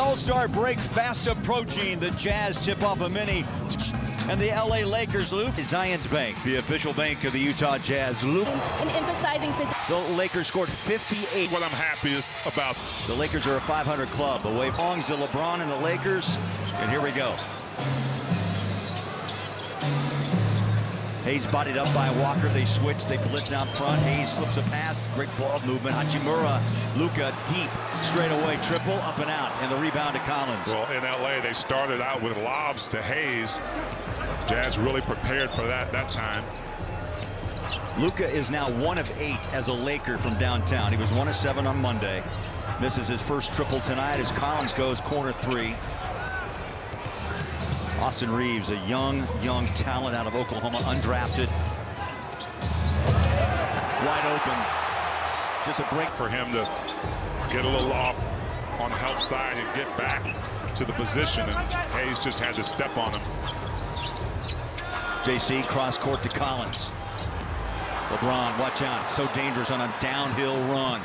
All-Star break fast approaching. The Jazz tip off a mini. And the LA Lakers loop. Zions Bank, the official bank of the Utah Jazz loop. And emphasizing this. The Lakers scored 58. What I'm happiest about. The Lakers are a 500 club. The way belongs to LeBron and the Lakers. And here we go. Hayes bodied up by Walker. They switch. They blitz out front. Hayes slips a pass. Great ball movement. Hachimura, Luka deep, straight away, triple, up and out. And the rebound to Collins. Well, in LA, they started out with lobs to Hayes. Jazz really prepared for that time. Luka is now 1 of 8 as a Laker from downtown. He was 1 of 7 on Monday. Misses his first triple tonight as Collins goes corner 3. Austin Reeves, a young talent out of Oklahoma, undrafted. Wide open. Just a break for him to get a little off on the help side and get back to the position, and Hayes just had to step on him. JC cross court to Collins. LeBron, watch out, so dangerous on a downhill run.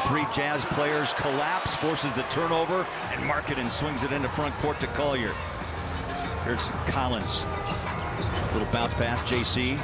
3 Jazz players collapse, forces the turnover, and Markkanen swings it into front court to Collier. Here's Collins. Little bounce pass. JC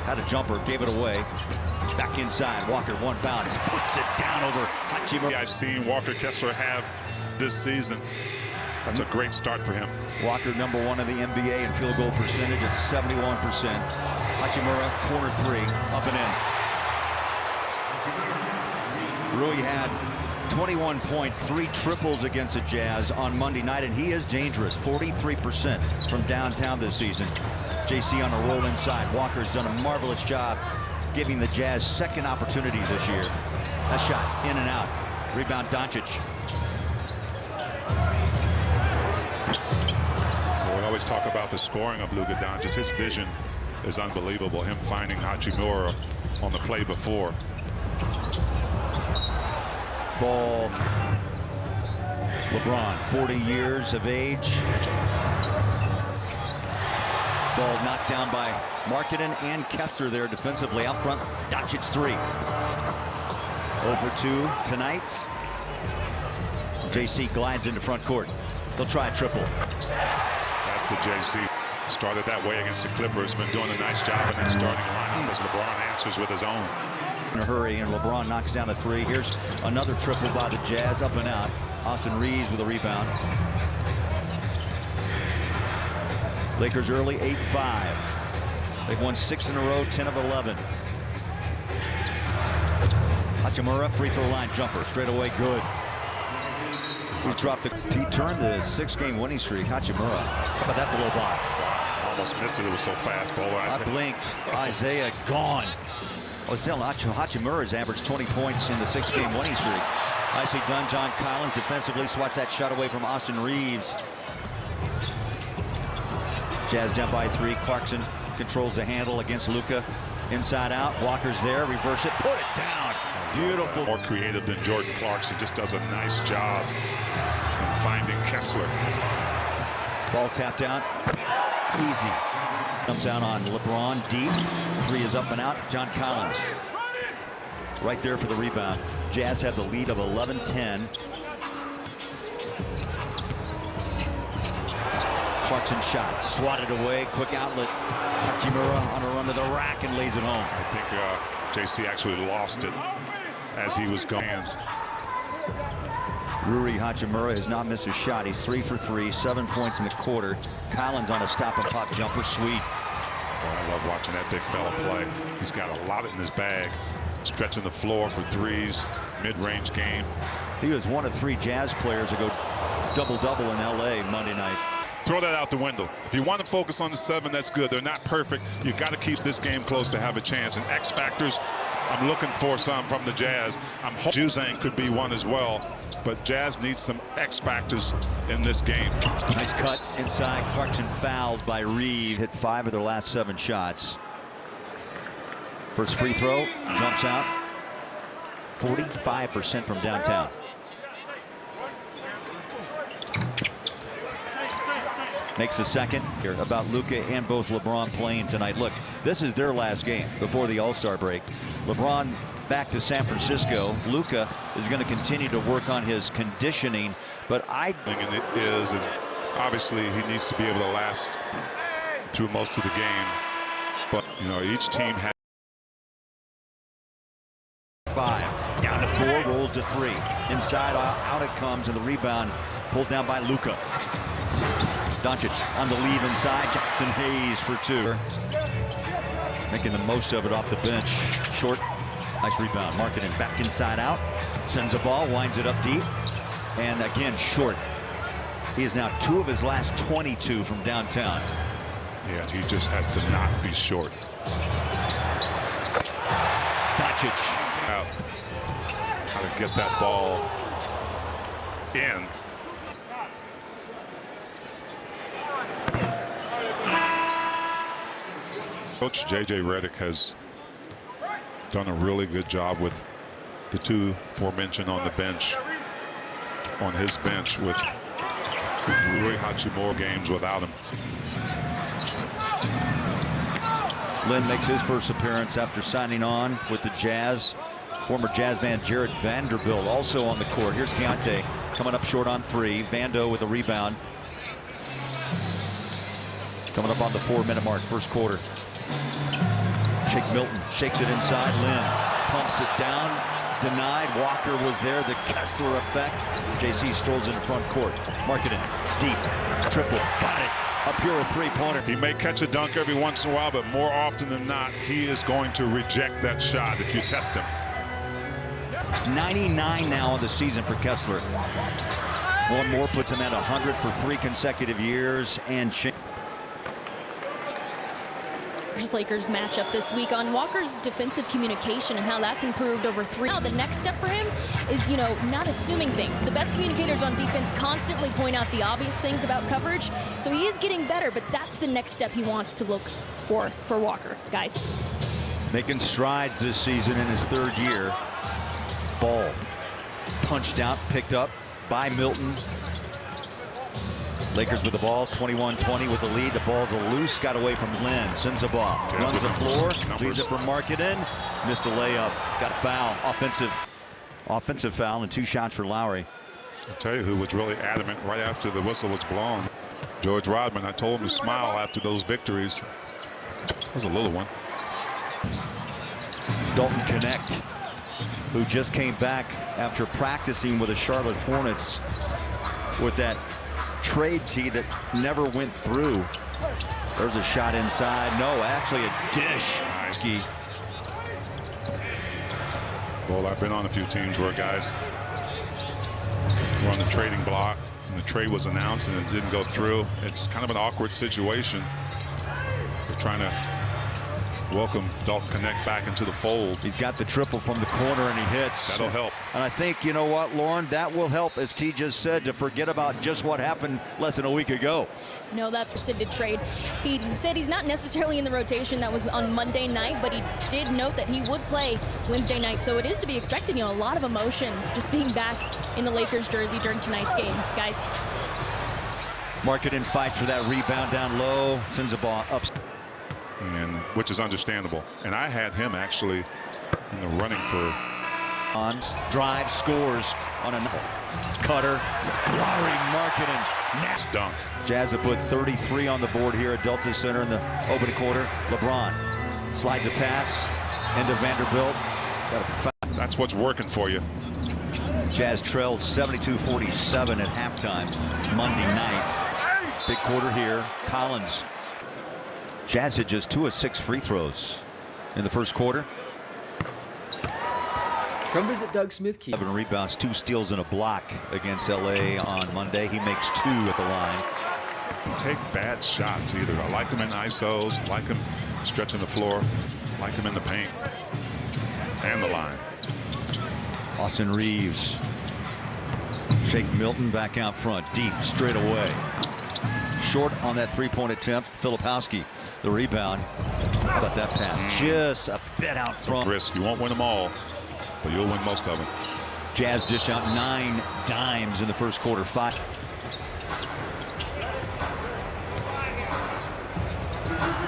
had a jumper, gave it away. Back inside. Walker, 1 bounce. Puts it down over Hachimura. I've seen Walker Kessler have this season. That's a great start for him. Walker, number 1 in the NBA in field goal percentage at 71%. Hachimura, corner 3, up and in. Rui had 21 points, 3 triples against the Jazz on Monday night, and he is dangerous. 43% from downtown this season. JC on a roll inside. Walker's done a marvelous job giving the Jazz second opportunities this year. That shot in and out. Rebound Doncic. We always talk about the scoring of Luka Doncic. His vision is unbelievable. Him finding Hachimura on the play before. Ball. LeBron, 40 years of age. Ball knocked down by Markkanen and Kessler there defensively. Out front, Doncic 3. 0 for 2 tonight. JC glides into front court. They'll try a triple. That's the JC. Started that way against the Clippers. Been doing a nice job in that starting lineup as LeBron answers with his own. In a hurry, and LeBron knocks down a 3. Here's another triple by the Jazz, up and out. Austin Reeves with a rebound. Lakers early, 8-5. They've won 6 in a row, 10 of 11. Hachimura, free throw line jumper, straight away, good. He's dropped the. He turned the 6-game winning streak. Hachimura. How about that below block? Almost missed it. It was so fast, Bowler. I blinked. Isaiah gone. Hachimura has averaged 20 points in the 6-game winning streak. Nicely done, John Collins defensively swats that shot away from Austin Reeves. Jazz down by 3. Clarkson controls the handle against Luka. Inside out. Walker's there. Reverse it. Put it down. Beautiful. More creative than Jordan Clarkson. Just does a nice job in finding Kessler. Ball tapped out. Easy. Comes out on LeBron deep. 3 is up and out. John Collins right there for the rebound. Jazz have the lead of 11-10. Clarkson shot swatted away. Quick outlet. Hachimura on a run to the rack and lays it home. I think JC actually lost it as he was going. Rui Hachimura has not missed a shot. He's 3 for 3, 7 points in the quarter. Collins on a stop and pop jumper, sweet. Boy, I love watching that big fella play. He's got a lot in his bag. Stretching the floor for 3s, mid-range game. He was 1 of 3 Jazz players to go double-double in LA Monday night. Throw that out the window. If you want to focus on the 7, that's good. They're not perfect. You got to keep this game close to have a chance. And X factors, I'm looking for some from the Jazz. I'm hoping Juzang could be one as well. But Jazz needs some X factors in this game. Nice cut inside. Clarkson fouled by Reeve. Hit 5 of their last 7 shots. First free throw, jumps out. 45% from downtown. Makes the second. Here about Luka and both LeBron playing tonight. Look, this is their last game before the All-Star break. LeBron back to San Francisco. Luka is going to continue to work on his conditioning, but And it is, and obviously he needs to be able to last through most of the game. But, you know, each team has 5, down to 4, rolls to 3. Inside, out it comes, and the rebound pulled down by Luka. Doncic on the leave inside. Jackson Hayes for 2. Making the most of it off the bench. Short, nice rebound. Marketing back inside out. Sends the ball, winds it up deep. And again, short. He is now 2 of his last 22 from downtown. Yeah, he just has to not be short. Doncic. Out. How to get that ball in. Coach J.J. Redick has done a really good job with the 2 aforementioned on the bench, on his bench, with Rui Hachimura games without him. Lynn makes his first appearance after signing on with the Jazz. Former Jazz man Jared Vanderbilt also on the court. Here's Keontae coming up short on 3. Vando with a rebound. Coming up on the 4-minute mark, first quarter. Shake Milton shakes it inside. Lynn pumps it down. Denied. Walker was there. The Kessler effect. JC strolls into front court. Marketing deep. Triple. Got it. Up here a 3-pointer. He may catch a dunk every once in a while, but more often than not, he is going to reject that shot if you test him. 99 now on the season for Kessler. One more puts him at 100 for 3 consecutive years. And Lakers matchup this week on Walker's defensive communication and how that's improved over 3. Now the next step for him is, not assuming things. The best communicators on defense constantly point out the obvious things about coverage, so he is getting better, but that's the next step he wants to look for Walker, guys. Making strides this season in his 3rd year. Ball punched out, picked up by Milton. Lakers with the ball, 21-20 with the lead. The ball's loose, got away from Lynn. Sends the ball, runs the floor, leaves it for Marketing. Missed a layup, got a foul, offensive foul, and 2 shots for Lowry. I'll tell you who was really adamant right after the whistle was blown. George Rodman. I told him to smile after those victories. That was a little one. Dalton Connect, who just came back after practicing with the Charlotte Hornets with that trade tee that never went through. There's a shot inside. No, actually a dish. Well, I've been on a few teams where guys were on the trading block and the trade was announced and it didn't go through. It's kind of an awkward situation. They're trying to welcome Dalton Connect back into the fold. He's got the triple from the corner and he hits. That'll help. And I think, you know what, Lauren, that will help, as T just said, to forget about just what happened less than a week ago. No, that's rescinded trade. He said he's not necessarily in the rotation. That was on Monday night, but he did note that he would play Wednesday night. So it is to be expected, a lot of emotion just being back in the Lakers jersey during tonight's game, guys. Marketing fights for that rebound down low, sends the ball up. And which is understandable. And I had him actually in the running for drive, scores on a cutter. Lowry, Marketing, next dunk. Jazz have put 33 on the board here at Delta Center in the opening quarter. LeBron slides a pass into Vanderbilt. That's what's working for you. Jazz trailed 72-47 at halftime Monday night. Big quarter here. Collins. Jazz had just 2 of 6 free throws in the first quarter. Come visit Doug Smith. 7 rebounds, 2 steals and a block against LA on Monday. He makes 2 at the line. Take bad shots either. I like him in ISOs, I like him stretching the floor, I like him in the paint and the line. Austin Reeves. Shake Milton back out front, deep, straight away. Short on that 3-point attempt. Filipowski, the rebound. How about that pass? Just a bit out front. Risk. You won't win them all, but you'll win most of them. Jazz dish out 9 dimes in the first quarter. 5.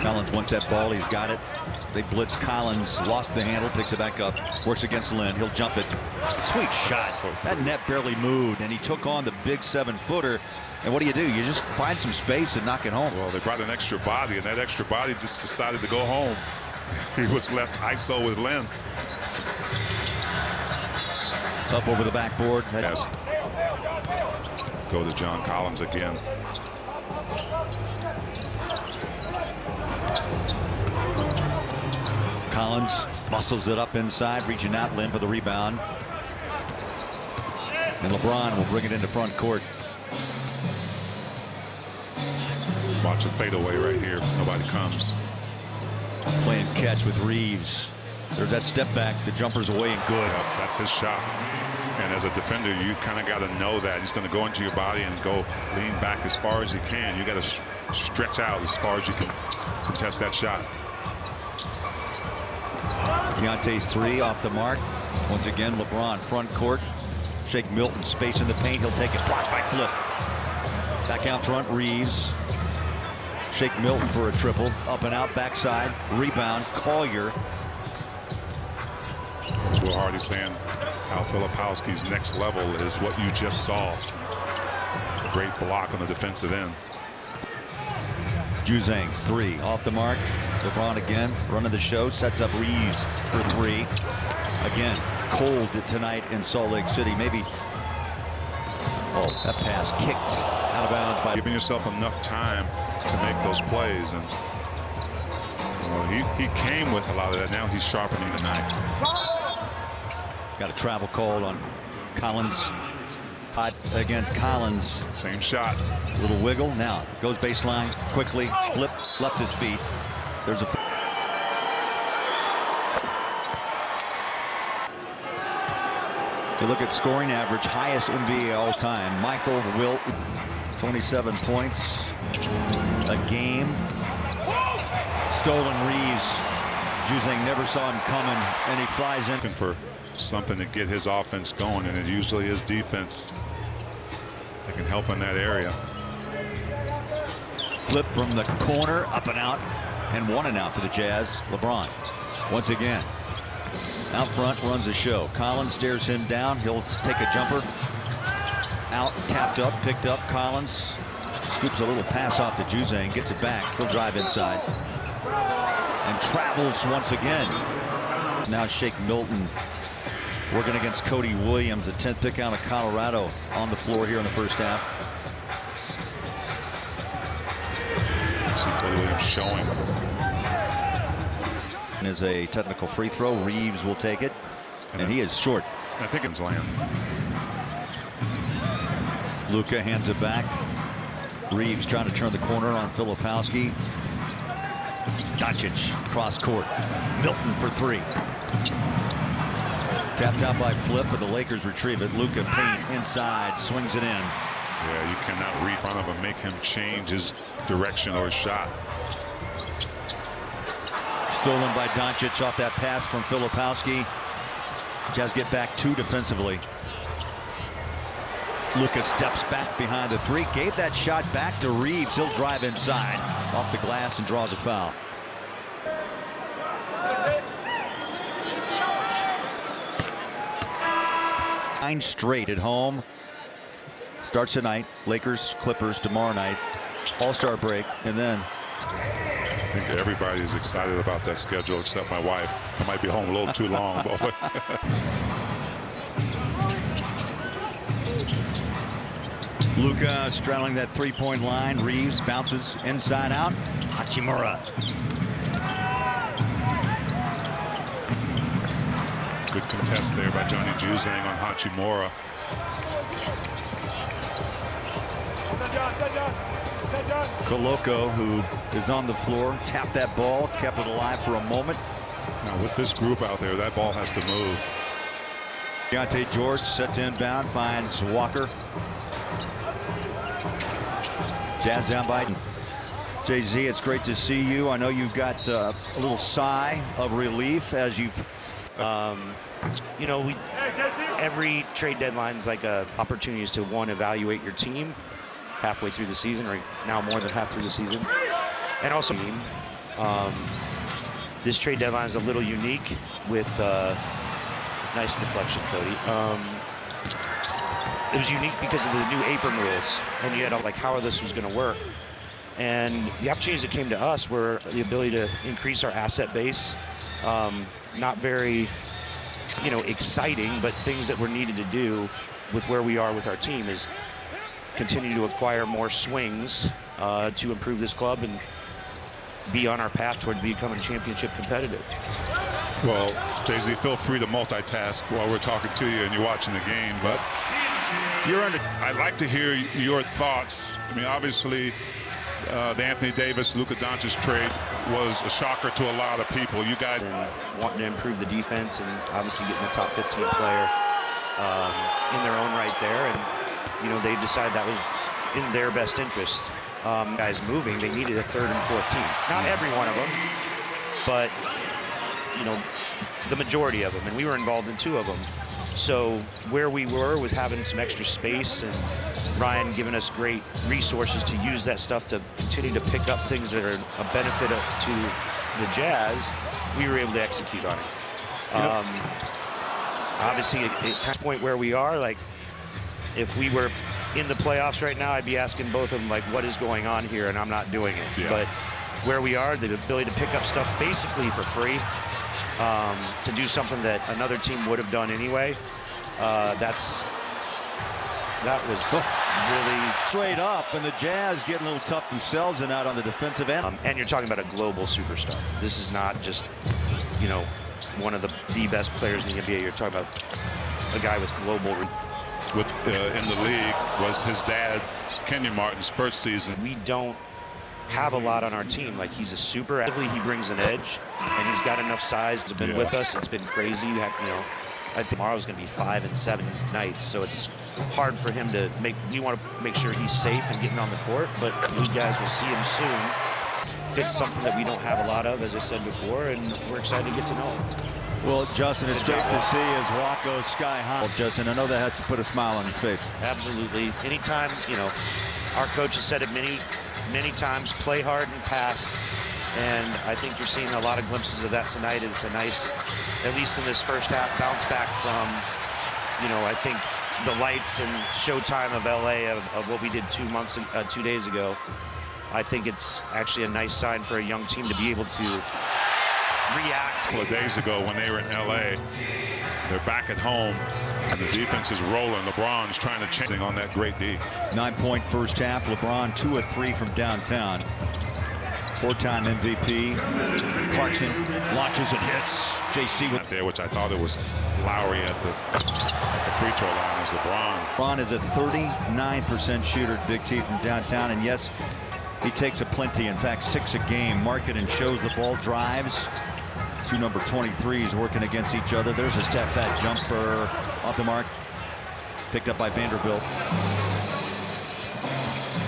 Collins wants that ball. He's got it. They blitz Collins, lost the handle, picks it back up, works against Lynn. He'll jump it. Sweet shot. So that net barely moved, and he took on the big 7-footer. And what do? You just find some space and knock it home. Well, they brought an extra body, and that extra body just decided to go home. He was left ISO with Lynn. Up over the backboard. Yes. Go to John Collins again. Collins muscles it up inside, reaching out. Lynn for the rebound. And LeBron will bring it into front court. Watch a fadeaway right here. Nobody comes. Playing catch with Reeves. There's that step back. The jumper's away and good. Yep, that's his shot. And as a defender, you kind of got to know that. He's going to go into your body and go lean back as far as he can. You got to stretch out as far as you can contest that shot. Keontae's 3 off the mark. Once again, LeBron front court. Shake Milton, space in the paint. He'll take it. Blocked by Flip. Back out front, Reeves. Shake Milton for a triple. Up and out, backside. Rebound, Collier. As Will Hardy saying, Al Filipowski's next level is what you just saw. A great block on the defensive end. Juzang's 3 off the mark. LeBron again running the show, sets up Reeves for 3. Again, cold tonight in Salt Lake City. Maybe, oh, that pass kicked out of bounds by giving yourself enough time to make those plays. And well, he came with a lot of that. Now he's sharpening tonight. Got a travel call on Collins. Hot against Collins. Same shot. Little wiggle. Now goes baseline quickly. Flip, left his feet. There's a. You look at scoring average, highest NBA all time. Michael Wilt, 27 points a game. Stolen Reeves. Juzang never saw him coming, and he flies in. Looking for something to get his offense going, and it usually is defense that can help in that area. Flip from the corner, up and out, and 1 and out for the Jazz. LeBron once again out front, runs the show. Collins stares him down. He'll take a jumper. Out, tapped up, picked up. Collins scoops a little pass off to Juzang, gets it back. He'll drive inside and travels once again. Now Shake Milton working against Cody Williams, the 10th pick out of Colorado, on the floor here in the first half. See Cody Williams showing. Is a technical free throw. Reeves will take it, and he is short. I think it's land. Luka hands it back. Reeves trying to turn the corner on Filipowski. Doncic cross court. Milton for 3. Tapped out by Flip, but the Lakers retrieve it. Luka paint inside, swings it in. Yeah, you cannot reach in front of him, make him change his direction or his shot. Stolen by Doncic off that pass from Filipowski. Jazz get back 2 defensively. Luka steps back behind the 3. Gave that shot back to Reeves. He'll drive inside off the glass and draws a foul. Nine straight at home. Starts tonight. Lakers, Clippers tomorrow night. All-star break, and then I think everybody is excited about that schedule except my wife. I might be home a little too long, but Luka straddling that 3-point line. Reeves bounces inside out. Hachimura. good contest there by Johnny Juzang on Hachimura. Koloko, who is on the floor, tapped that ball, kept it alive for a moment. Now with this group out there, that ball has to move. Deontay George set to inbound, finds Walker. Jazz down by Jay-Z. It's great to see you. I know you've got a little sigh of relief as you've you know, every trade deadline is like a opportunities to evaluate your team halfway through the season, or now more than half through the season, and also this trade deadline is a little unique with nice deflection, Cody. It was unique because of the new apron rules, and you had like how this was going to work. And the opportunities that came to us were the ability to increase our asset base. Not very, exciting, but things that were needed to do with where we are with our team is continue to acquire more swings to improve this club and be on our path toward becoming championship competitive. Well, Jay-Z, feel free to multitask while we're talking to you and you're watching the game, but I'd like to hear your thoughts. I mean, obviously, the Anthony Davis, Luka Doncic trade was a shocker to a lot of people. You guys wanting to improve the defense and obviously getting a top 15 player in their own right there, and they decided that was in their best interest. Guys moving, they needed a third and fourth team. Not every one of them, but the majority of them, and we were involved in 2 of them. So where we were with having some extra space and Ryan giving us great resources to use that stuff to continue to pick up things that are a benefit to the Jazz, we were able to execute on it. Obviously, at this point where we are, like, if we were in the playoffs right now, I'd be asking both of them, like, what is going on here, and I'm not doing it. Yeah. But where we are, the ability to pick up stuff basically for free, to do something that another team would have done anyway, that was really straight up, and the Jazz getting a little tough themselves and out on the defensive end. And you're talking about a global superstar. This is not just, one of the best players in the NBA. You're talking about a guy with global. in the league was his dad, Kenyon Martin's first season. We don't have a lot on our team. Like, he's a super athlete. He brings an edge, and he's got enough size to be with us. It's been crazy. I think tomorrow's going to be 5 and 7 nights, so it's hard for him to make. You want to make sure he's safe and getting on the court, but you guys will see him soon. Fits something that we don't have a lot of, as I said before, and we're excited to get to know him. Well, Justin, it's great to see as Rock goes sky high. Well, Justin, I know that had to put a smile on his face. Absolutely. Anytime, our coach has said it many times, play hard and pass. And I think you're seeing a lot of glimpses of that tonight. It's a nice, at least in this first half, bounce back from, I think the lights and showtime of LA of what we did 2 days ago. I think it's actually a nice sign for a young team to be able to react. A couple of days ago when they were in LA, they're back at home and the defense is rolling. LeBron's trying to change on that great D. 9-point first half. LeBron 2 of 3 from downtown. 4-time MVP. Clarkson launches and hits. JC with there, which I thought it was Lowry at the free throw line as LeBron. LeBron is a 39% shooter at Big T from downtown, and yes, he takes a plenty. In fact, 6 a game. Markkanen shows the ball drives. 2 number 23s working against each other. There's a step back jumper off the mark. Picked up by Vanderbilt.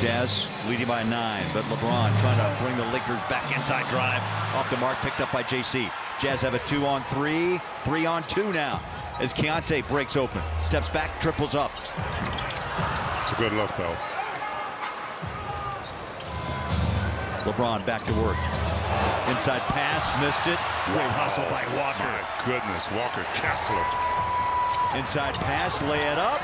Jazz leading by 9, but LeBron trying to bring the Lakers back inside drive. Off the mark, picked up by JC. Jazz have a 2-on-3, 3-on-2 now. As Keontae breaks open. Steps back, triples up. It's a good look, though. LeBron back to work. Inside pass, missed it. Great hustle by Walker. My goodness, Walker Kessler. Inside pass, lay it up.